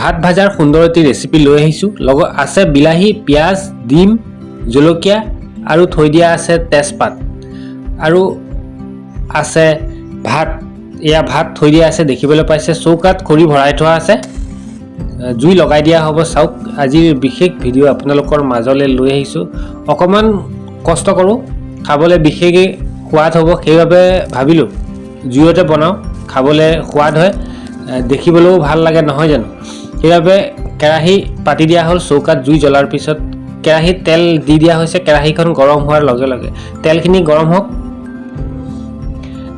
ভাত ভাজাৰ সুন্দৰ এটি ৰেচিপি লৈ আহিছোঁ। লগত আছে বিলাহী, পিঁয়াজ, ডিম, জলকীয়া আৰু থৈ দিয়া আছে তেজপাত আৰু আছে ভাত। এয়া ভাত থৈ দিয়া আছে, দেখিবলৈ পাইছে। চৌকাত খৰি ভৰাই থোৱা আছে, জুই লগাই দিয়া হ'ব। চাওক, আজিৰ বিশেষ ভিডিঅ' আপোনালোকৰ মাজলৈ লৈ আহিছোঁ। অকণমান কষ্ট কৰোঁ, খাবলৈ বিশেষকৈ সোৱাদ হ'ব, সেইবাবে ভাবিলোঁ জুইতে বনাওঁ, খাবলৈ সোৱাদ হয়, দেখিবলৈও ভাল লাগে, নহয় জানো? সেইবাবে কেৰাহী পাতি দিয়া হ'ল। চৌকাত জুই জ্বলাৰ পিছত কেৰাহীত তেল দি দিয়া হৈছে। কেৰাহীখন গৰম হোৱাৰ লগে লগে তেলখিনি গৰম হওক।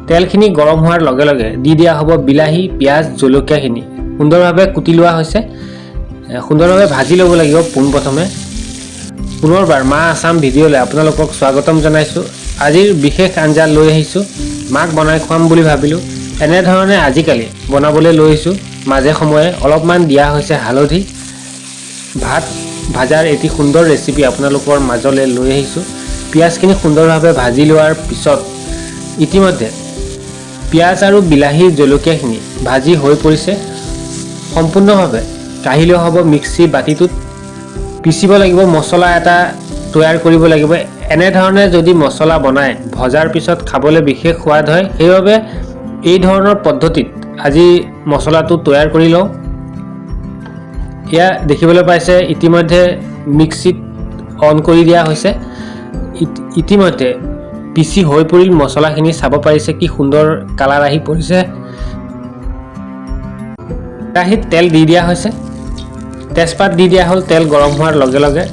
তেলখিনি গৰম হোৱাৰ লগে লগে দি দিয়া হ'ব বিলাহী, পিঁয়াজ, জলকীয়াখিনি সুন্দৰভাৱে কুটি লোৱা হৈছে। সুন্দৰভাৱে ভাজি ল'ব লাগিব পোনপ্ৰথমে। পুনৰবাৰ মা আছাম ভিডিঅ'লৈ আপোনালোকক স্বাগতম জনাইছোঁ। আজিৰ বিশেষ আঞ্জা লৈ আহিছোঁ, মাক বনাই খুৱাম বুলি ভাবিলোঁ। এনেধৰণে আজিকালি বনাবলৈ লৈছোঁ। মাজে সময়ে অলপমান দিয়া হৈছে হালধি। ভাত ভাজাৰ এটি সুন্দৰ ৰেচিপি আপোনালোকৰ মাজলৈ লৈ আহিছোঁ। পিঁয়াজখিনি সুন্দৰভাৱে ভাজি লোৱাৰ পিছত ইতিমধ্যে পিঁয়াজ আৰু বিলাহী, জলকীয়াখিনি ভাজি হৈ পৰিছে। সম্পূৰ্ণভাৱে কাঢ়ি লোৱা হ'ব মিক্সি বাতিটোত। পিচিব লাগিব, মছলা এটা তৈয়াৰ কৰিব লাগিব। এনেধৰণে যদি মছলা বনাই ভজাৰ পিছত খাবলৈ বিশেষ সোৱাদ হয়, সেইবাবে এই ধৰণৰ পদ্ধতিত আজি মছলাটো তৈয়াৰ কৰি লওঁ। এয়া দেখিবলৈ পাইছে, ইতিমধ্যে মিক্সিত অন কৰি দিয়া হৈছে। ইতিমধ্যে পিচি হৈ পৰিল মছলাখিনি। চাব পাৰিছে কি সুন্দৰ কালাৰ আহি পৰিছে। কেৰাহীত তেল দি দিয়া হৈছে, তেজপাত দি দিয়া হ'ল। তেল গৰম হোৱাৰ লগে লগে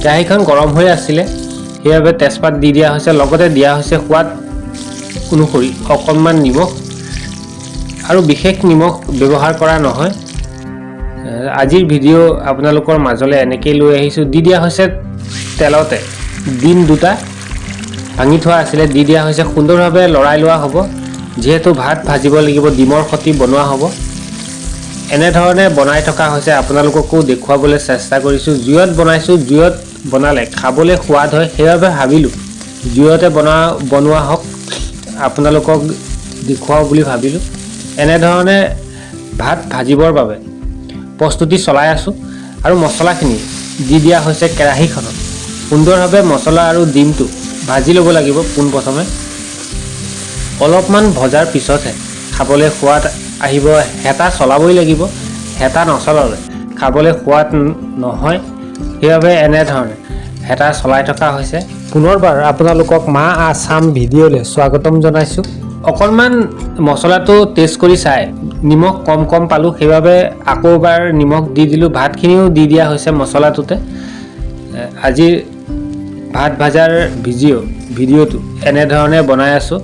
কেৰাহীখন গৰম হৈ আছিলে, সেইবাবে তেজপাত দি দিয়া হৈছে। লগতে দিয়া হৈছে সোৱাদ অনুসৰি অকণমান নিমখ, আৰু বিশেষ নিমখ ব্যৱহাৰ কৰা নহয়। আজিৰ ভিডিঅ' আপোনালোকৰ মাজলৈ এনেকেই লৈ আহিছোঁ। দি দিয়া হৈছে তেলতে ডিম দুটা ভাঙি থোৱা আছিলে, দি দিয়া হৈছে। সুন্দৰভাৱে লৰাই লোৱা হ'ব, যিহেতু ভাত ভাজিব লাগিব, ডিমৰ সৈতে বনোৱা হ'ব। এনেধৰণে বনাই থকা হৈছে, আপোনালোককো দেখুৱাবলৈ চেষ্টা কৰিছোঁ। জুইত বনাইছোঁ, জুইত বনালে খাবলৈ সোৱাদ হয়, সেইবাবে ভাবিলোঁ জুইতে বনোৱা হওক, আপোনালোকক দেখুৱাওঁ বুলি ভাবিলোঁ। এনেধৰণে ভাত ভাজিবৰ বাবে প্ৰস্তুতি চলাই আছোঁ। আৰু মছলাখিনি দি দিয়া হৈছে কেৰাহীখনত। সুন্দৰভাৱে মছলা আৰু ডিমটো ভাজি ল'ব লাগিব পোনপ্ৰথমে। অলপমান ভজাৰ পিছতহে খাবলৈ সোৱাদ আহিব। হেতা চলাবই লাগিব, হেতা নচলালে খাবলৈ সোৱাদ নহয়, সেইবাবে এনেধৰণে হেতা চলাই থকা হৈছে। পুনৰবাৰ আপোনালোকক মা আছাম ভিডিঅ'লৈ স্বাগতম জনাইছোঁ। অকণমান মছলাটো টেষ্ট কৰি চাই নিমখ কম পালোঁ, সেইবাবে আকৌ এবাৰ নিমখ দি দিলোঁ। ভাতখিনিও দি দিয়া হৈছে মছলাটোতে। আজিৰ ভাত ভাজাৰ ভিডিঅ'টো এনেধৰণে বনাই আছোঁ।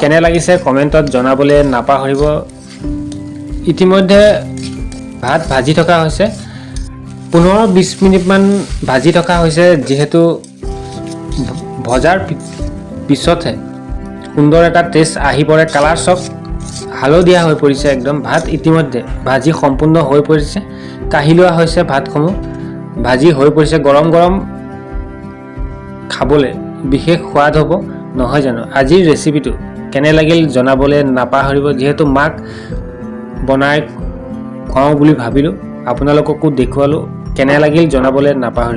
কেনে লাগিছে কমেণ্টত জনাবলৈ নাপাহৰিব। ইতিমধ্যে ভাত ভাজি থকা হৈছে, 15-20 মিনিটমান ভাজি থকা হৈছে। যিহেতু ভজাৰ পিছতহে সুন্দৰ এটা টেষ্ট আহি পৰে। কালাৰ চব হালধীয়া হৈ পৰিছে একদম। ভাত ইতিমধ্যে ভাজি সম্পূৰ্ণ হৈ পৰিছে। কাঢ়ি লোৱা হৈছে ভাতসমূহ, ভাজি হৈ পৰিছে। গৰম গৰম খাবলৈ বিশেষ সোৱাদ হ'ব, নহয় জানো? আজিৰ ৰেচিপিটো কেনে লাগিল জনাবলৈ নাপাহৰিব। যিহেতু মাক বনাই খুৱাওঁ বুলি ভাবিলোঁ, আপোনালোককো দেখুৱালোঁ। কেনে লাগিল জনাবলৈ নাপাহৰিব।